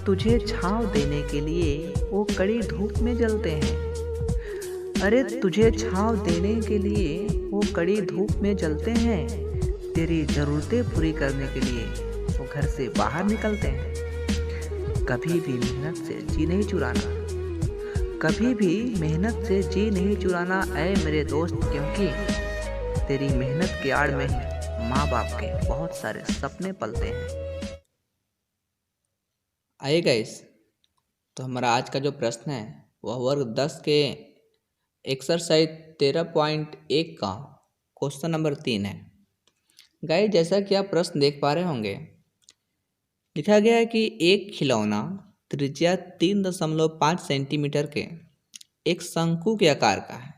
तुझे छाँव देने के लिए वो कड़ी धूप में जलते हैं। अरे तुझे छाँव देने के लिए वो कड़ी धूप में जलते हैं। तेरी ज़रूरतें पूरी करने के लिए वो घर से बाहर निकलते हैं। कभी भी मेहनत से जी नहीं चुराना, कभी भी मेहनत से जी नहीं चुराना ऐ मेरे दोस्त, क्योंकि तेरी मेहनत की आड़ में ही माँ बाप के बहुत सारे सपने पलते हैं। आइए गाइस, तो हमारा आज का जो प्रश्न है वह वर्ग 10 के एक्सरसाइज 13.1 का क्वेश्चन नंबर 3 है। गाइस, जैसा कि आप प्रश्न देख पा रहे होंगे, लिखा गया है कि एक खिलौना त्रिज्या 3.5 सेंटीमीटर के एक शंकु के आकार का है,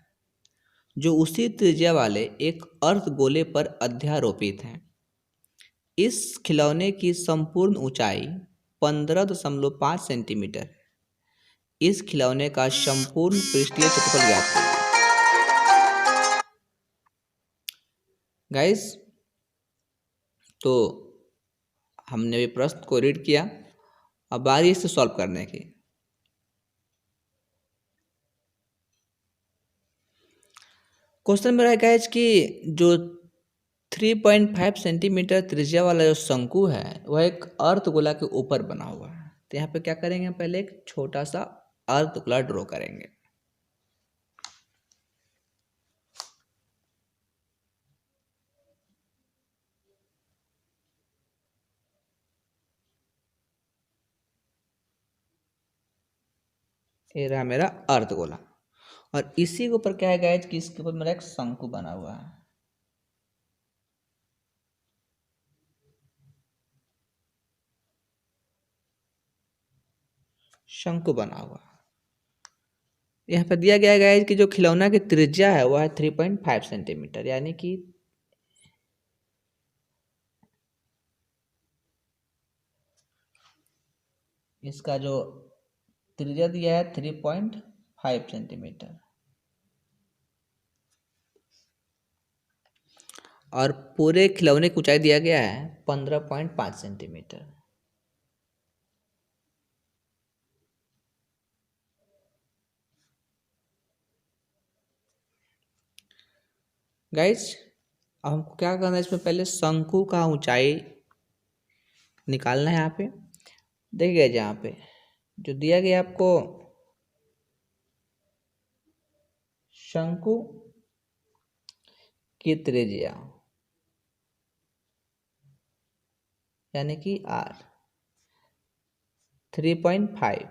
जो उसी त्रिज्या वाले एक अर्धगोले पर अध्यारोपित है। इस खिलौने की संपूर्ण ऊंचाई 15.5 सेंटीमीटर है। इस खिलौने का संपूर्ण पृष्ठीय क्षेत्रफल ज्ञात करें। गाइस, तो हमने भी प्रश्न को रीड किया, अब बारी इसे सॉल्व करने की। क्वेश्चन में है गाइस कि जो 3.5 सेंटीमीटर त्रिज्या वाला जो शंकु है वह एक अर्धगोला के ऊपर बना हुआ है। तो यहाँ पे क्या करेंगे, पहले एक छोटा सा अर्धगोला ड्रॉ करेंगे। ये रहा मेरा अर्धगोला, और इसी के ऊपर क्या है गाइस कि इसके ऊपर मेरा एक शंकु बना हुआ है। शंकु बना हुआ, यहाँ पे दिया गया है गाइस कि जो खिलौना की त्रिज्या है वह है 3.5 सेंटीमीटर, यानी कि इसका जो त्रिज्या दिया है 3.5 सेंटीमीटर, और पूरे खिलौने की ऊंचाई दिया गया है 15.5 सेंटीमीटर। गाइस, अब हमको क्या करना है, इसमें पहले शंकु का ऊंचाई निकालना है। यहाँ पे देखिए, यहाँ पे जो दिया गया आपको शंकु की त्रिज्या यानी कि R 3.5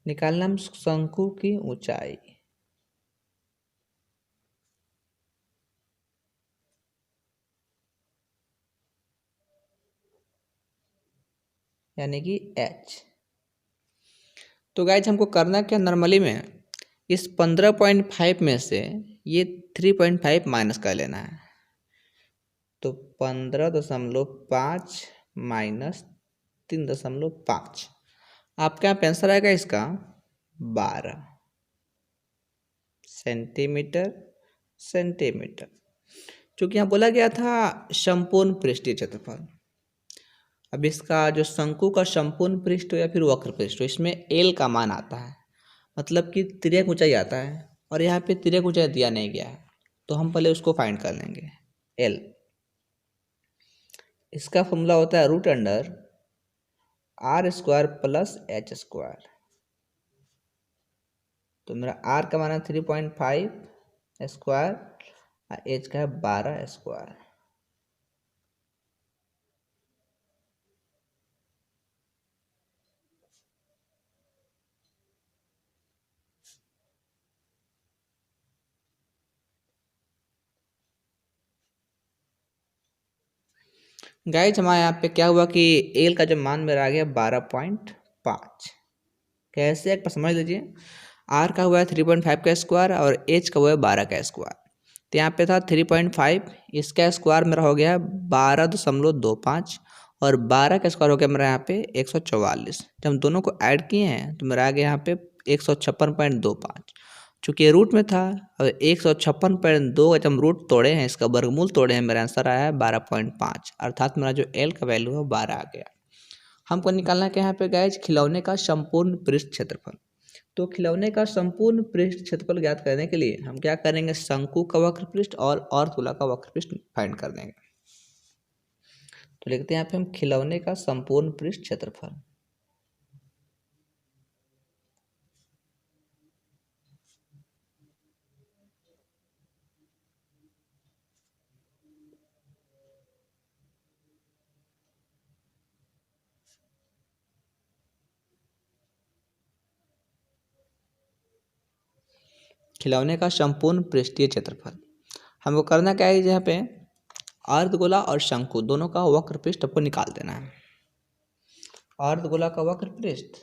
निकालना हम शंकु की ऊंचाई, यानी कि H। तो गाइस, हमको करना क्या, नॉर्मली में इस 15.5 में से ये 3.5 माइनस कर लेना है। तो 15.5 माइनस 3.5, आपका यहाँ आंसर आएगा इसका 12 सेंटीमीटर। क्योंकि यहाँ बोला गया था संपूर्ण पृष्ठीय क्षेत्रफल। अब इसका जो शंकु का संपूर्ण पृष्ठ हो या फिर वक्र पृष्ठ हो, इसमें एल का मान आता है, मतलब कि तिर्यक ऊंचाई आता है, और यहाँ पे तिर्यक ऊंचाई दिया नहीं गया है, तो हम पहले उसको फाइंड कर लेंगे। एल, इसका फॉर्मूला होता है √R² प्लस H²। तो मेरा R का मान है 3.5 स्क्वायर और H का है 12 स्क्वायर। गाइस, हमारे यहाँ पे क्या हुआ कि एल का जो मान मेरा आ गया 12.5। कैसे एक बार समझ लीजिए, आर का हुआ है 3.5 का स्क्वायर और एच का हुआ है 12 का स्क्वायर। तो यहाँ पे था 3.5, इसका स्क्वायर मेरा हो गया 12.25, और 12 का स्क्वायर हो गया मेरा यहाँ पे 144। जब हम दोनों को ऐड किए हैं तो मेरा आ गया यहाँ पे 156.25। चूँकि ये रूट में था, और 156.2 का जब हम रूट तोड़े हैं, इसका वर्गमूल तोड़े हैं, मेरा आंसर आया है 12.5, अर्थात मेरा जो एल का वैल्यू है 12 आ गया। हमको निकालना है कि यहाँ पे गाइज खिलौने का संपूर्ण पृष्ठ क्षेत्रफल। तो खिलौने का संपूर्ण पृष्ठ क्षेत्रफल ज्ञात करने के लिए हम क्या करेंगे, शंकु का वक्र पृष्ठ और अर्धगोला का वक्र पृष्ठ फाइंड कर देंगे। तो लिखते हैं यहाँ पे हम खिलौने का संपूर्ण पृष्ठ क्षेत्रफल। खिलौने का संपूर्ण पृष्ठीय क्षेत्रफल हमको करना क्या है, यहाँ पे अर्धगोला और शंकु दोनों का वक्र पृष्ठ आपको निकाल देना है। अर्धगोला का वक्र पृष्ठ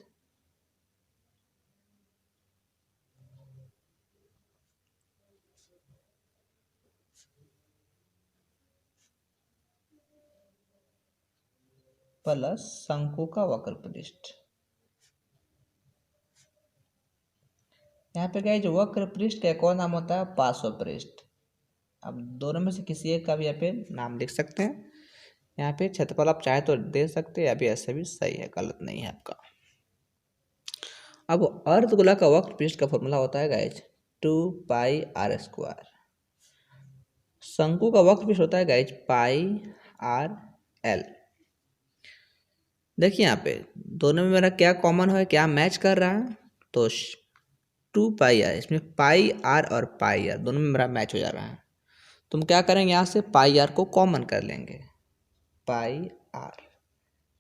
प्लस शंकु का वक्र पृष्ठ। यहाँ पे क्या जो वक्र पृष्ठ का कौन नाम होता है, पार्श्व पृष्ठ। अब दोनों में से किसी एक का भी यहाँ पे नाम लिख सकते हैं। यहाँ पे क्षेत्रफल आप चाहे तो दे सकते हैं, अभी ऐसे भी सही है, गलत नहीं है आपका। अब अर्धगोला का वक्र पृष्ठ का फॉर्मूला होता है गाइज 2πr²। शंकु का वक्र पृष्ठ होता है गाइज πr/l। देखिए यहाँ पे दोनों में मेरा क्या कॉमन है, क्या मैच कर रहा है, तो 2πr, इसमें πr और πr दोनों में मेरा मैच हो जा रहा है। तुम क्या करेंगे, यहाँ से πr को कॉमन कर लेंगे। πr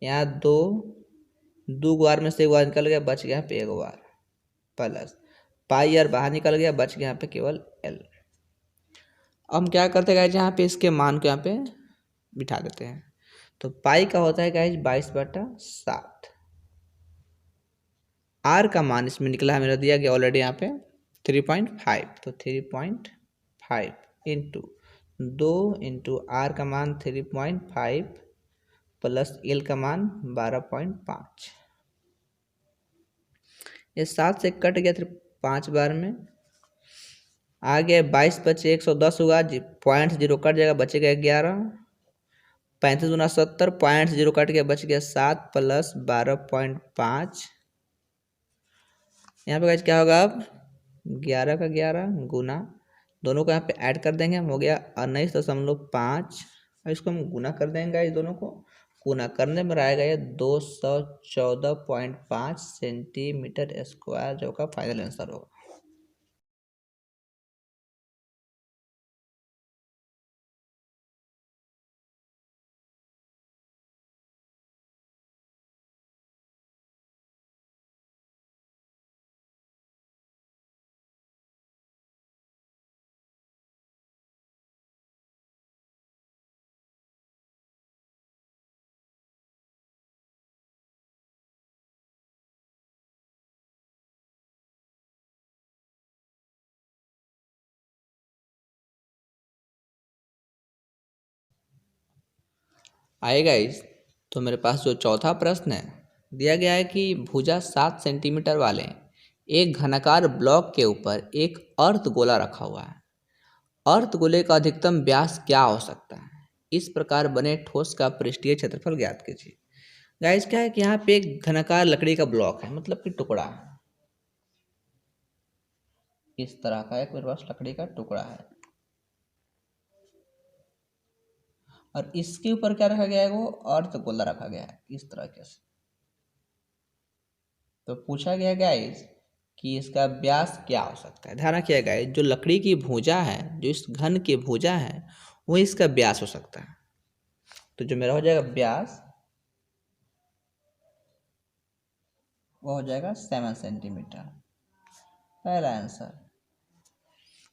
यहाँ दो बार में से एक बार निकल गया, बच गया पे एक बार, प्लस πr बाहर निकल गया, बच गया यहाँ पे केवल l। अब हम क्या करते हैं गाइज, यहाँ पे इसके मान को यहाँ पे बिठा देते हैं। तो पाई का होता है गाइज 22/7। आर का मान इसमें निकला है मेरा, दिया गया ऑलरेडी यहाँ पे 3.5। तो 3.5 इंटू 2 इंटू आर का मान 3.5 प्लस एल का मान 12.5। ये 7 से कट गया 5 बार में, आ गया 22 बचे 110 हुआ, 0.0 कट जाएगा, बचेगा 11। 35 गुना 70, 0.0 कट गया, बच गया 7 प्लस 12.5। यहाँ पे गाइस क्या होगा, अब 11 का 11 गुना, दोनों को यहाँ पे ऐड कर देंगे, हम हो गया 19.5। और इसको हम गुना कर देंगे, इस दोनों को गुना करने में आएगा ये 214.5 सेंटीमीटर स्क्वायर, जो का फाइनल आंसर होगा। आएगा इस, तो मेरे पास जो चौथा प्रश्न है, दिया गया है कि भुजा 7 सेंटीमीटर वाले एक घनाकार ब्लॉक के ऊपर एक अर्धगोला रखा हुआ है। अर्धगोले का अधिकतम व्यास क्या हो सकता है, इस प्रकार बने ठोस का पृष्ठीय क्षेत्रफल ज्ञात कीजिए। गाइस क्या है कि यहाँ पे एक घनाकार लकड़ी का ब्लॉक है, मतलब कि टुकड़ा है, इस तरह का एक मेरे पास लकड़ी का टुकड़ा है, और इसके ऊपर क्या रखा गया है, वो अर्धगोला रखा गया है इस तरह के से। तो पूछा गया गाइस कि इसका व्यास क्या हो सकता है। ध्यान रखिए गाइस, जो लकड़ी की भुजा है, जो इस घन की भुजा है, वो इसका व्यास हो सकता है। तो जो मेरा हो जाएगा व्यास, वो हो जाएगा 7 सेंटीमीटर, पहला आंसर।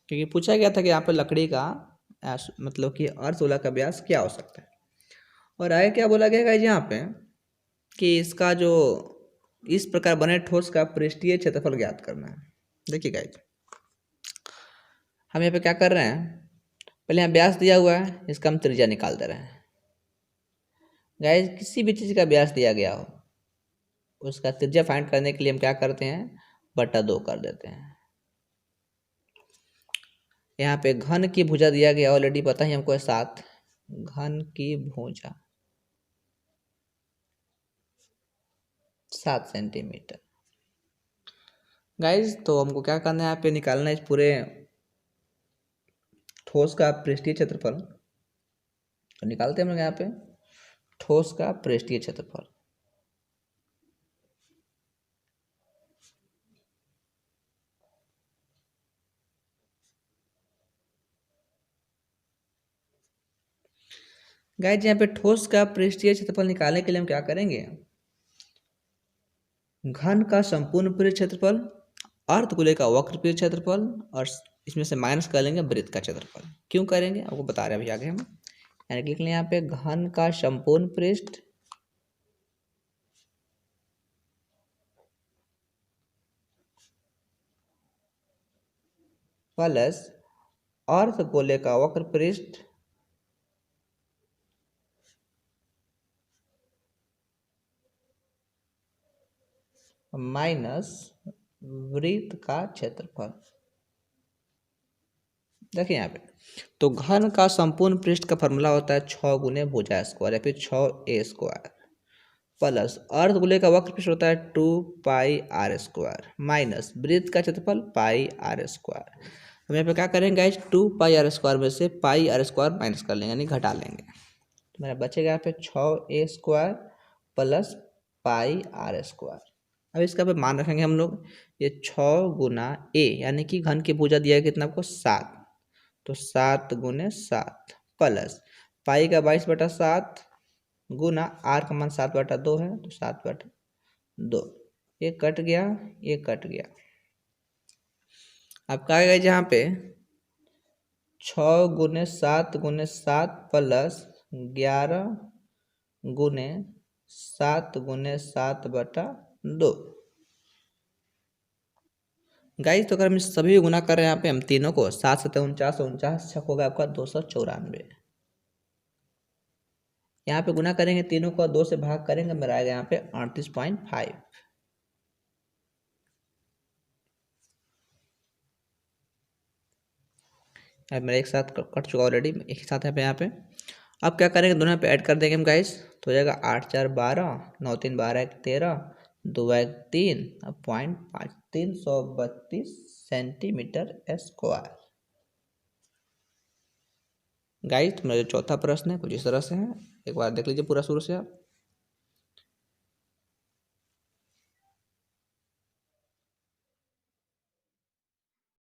क्योंकि पूछा गया था कि यहाँ पे लकड़ी का मतलब कि अर्धगोला का व्यास क्या हो सकता है। और आगे क्या बोला गया गाइस यहाँ पे कि इसका जो इस प्रकार बने ठोस का पृष्ठीय क्षेत्रफल ज्ञात करना है। देखिए गाइस, हम यहाँ पे क्या कर रहे हैं, पहले यहाँ व्यास दिया हुआ है, इसका हम त्रिज्या निकाल दे रहे हैं। गाइस किसी भी चीज़ का व्यास दिया गया हो, उसका त्रिज्या फाइंड करने के लिए हम क्या करते हैं, बटा 2 कर देते हैं। यहाँ पे घन की भुजा दिया गया, ऑलरेडी पता ही हमको 7, घन की भुजा 7 सेंटीमीटर। गाइज तो हमको क्या करना है, यहाँ पे निकालना है इस पूरे ठोस का पृष्ठीय क्षेत्रफल। तो निकालते हैं हम लोग यहाँ पे ठोस का पृष्ठीय क्षेत्रफल। गाइज यहाँ पे ठोस का पृष्ठीय क्षेत्रफल निकालने के लिए हम क्या करेंगे, घन का संपूर्ण पृष्ठ क्षेत्रफल, अर्धगोले का वक्र पृष्ठ क्षेत्रफल और इसमें से माइनस कर लेंगे वृत्त का क्षेत्रफल। क्यों करेंगे आपको बता रहे हैं अभी आगे हम। यानी लिख लें यहाँ पे घन का संपूर्ण पृष्ठ प्लस अर्धगोले का वक्र पृष्ठ माइनस वृत्त का क्षेत्रफल। देखिए यहाँ पे तो घन का संपूर्ण पृष्ठ का फॉर्मूला होता है 6 गुने भुजा स्क्वायर या फिर 6a स्क्वायर प्लस अर्धगोले का वक्र पृष्ठ होता है 2 पाई आर स्क्वायर माइनस वृत्त का क्षेत्रफल पाई आर स्क्वायर। हम यहाँ पे क्या करेंगे गाइस, 2 पाई आर स्क्वायर में से पाई आर स्क्वायर माइनस कर लेंगे यानी घटा लेंगे। तो मेरा बचेगा यहाँ पे 6a square plus pi r square. अब इसका पे मान रखेंगे हम लोग, ये 6 गुना a यानी कि घन की भुजा दिया है कितना आपको 7, तो 7 गुने 7 प्लस पाई का 22/7 गुना आर का मान 7/2 है तो 7/2। ये कट गया, ये कट गया। अब क्या आएगा जहाँ पे 6 गुने 7 गुने 7 प्लस 11 गुने 7 गुने 7/2। गाइस तो अगर हम इस सभी गुना कर रहे हैं यहाँ पे हम तीनों को 7 7 49 49 छक होगा आपका 294। यहाँ पे गुना करेंगे तीनों को 2 से भाग करेंगे, मेरा आएगा यहाँ पे 38.5। अब मेरा एक साथ कट चुका ऑलरेडी, एक ही साथ है यहाँ पे। अब क्या करेंगे, दोनों पे ऐड कर देंगे हम गाइस, तो हो जाएगा 8 4 12 9 3 12 1 13 2 1 3 0.5 332 सेंटीमीटर स्क्वायर। गाइस मेरा जो चौथा प्रश्न है कुछ इस तरह से है, एक बार देख लीजिए पूरा शुरू से आप।